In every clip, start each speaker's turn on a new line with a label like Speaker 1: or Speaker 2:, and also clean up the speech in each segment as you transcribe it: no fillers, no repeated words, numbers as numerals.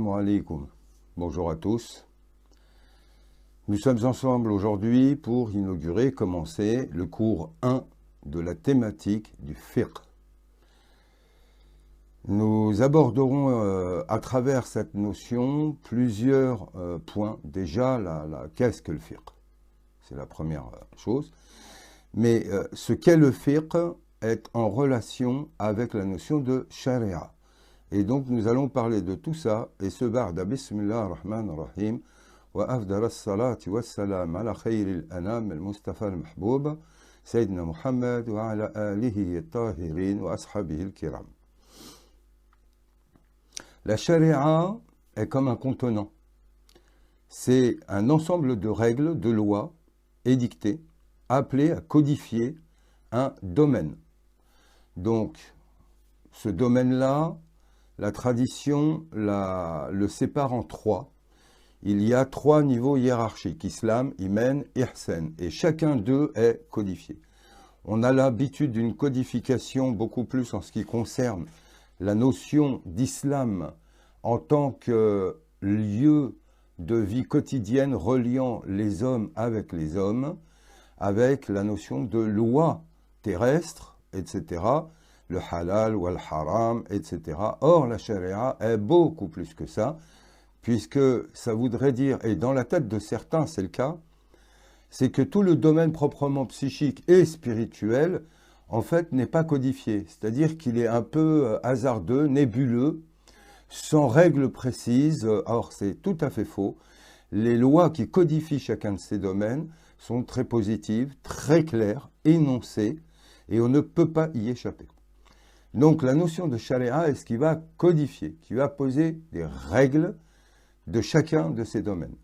Speaker 1: Assalamu alaikum. Bonjour à tous. Nous sommes ensemble aujourd'hui pour inaugurer, commencer le cours 1 de la thématique du fiqh. Nous aborderons à travers cette notion plusieurs points. Déjà, qu'est-ce que le fiqh? C'est la première chose. Mais ce qu'est le fiqh est en relation avec la notion de sharia. Et donc nous allons parler de tout ça, et ce barda bismillah ar-Rahman ar-Rahim, wa afdal as-salati was-salam ala khayril anam al-Mustafa al-Mahboub, Sayyidina Muhammad wa ala alihi at-tahirin wa ashabihi al-kiram. La sharia est comme un contenant. C'est un ensemble de règles, de lois édictées, appelées à codifier un domaine. Donc, ce domaine-là, la tradition le sépare en trois. Il y a trois niveaux hiérarchiques, islam, iman, ihsan, et chacun d'eux est codifié. On a l'habitude d'une codification beaucoup plus en ce qui concerne la notion d'islam en tant que lieu de vie quotidienne reliant les hommes avec les hommes, avec la notion de loi terrestre, etc., le halal ou le haram, etc. Or, la charia est beaucoup plus que ça, puisque ça voudrait dire, et dans la tête de certains c'est le cas, c'est que tout le domaine proprement psychique et spirituel, en fait, n'est pas codifié. C'est-à-dire qu'il est un peu hasardeux, nébuleux, sans règles précises. Or, c'est tout à fait faux. Les lois qui codifient chacun de ces domaines sont très positives, très claires, énoncées, et on ne peut pas y échapper. Donc la notion de charia est ce qui va codifier, qui va poser des règles de chacun de ces domaines.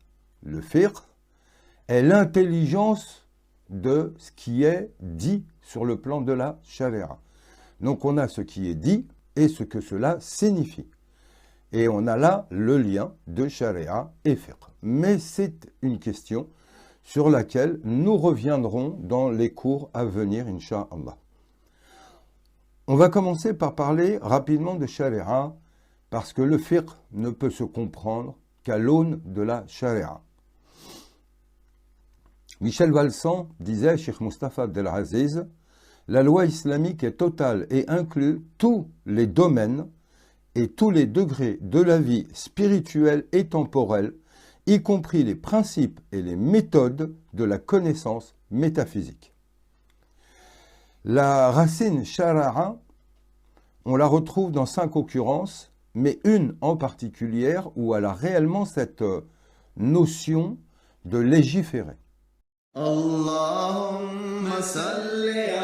Speaker 1: Le fiqh est l'intelligence de ce qui est dit sur le plan de la charia. Donc on a ce qui est dit et ce que cela signifie. Et on a là le lien de charia et fiqh. Mais c'est une question sur laquelle nous reviendrons dans les cours à venir, incha'Allah. On va commencer par parler rapidement de charia, parce que le fiqh ne peut se comprendre qu'à l'aune de la charia. Michel Valsan disait, Cheikh Mustafa Abdelaziz, la loi islamique est totale et inclut tous les domaines et tous les degrés de la vie spirituelle et temporelle, y compris les principes et les méthodes de la connaissance métaphysique. La racine shara'a, on la retrouve dans 5 occurrences, mais une en particulier où elle a réellement cette notion de légiférer.
Speaker 2: Allahumma salli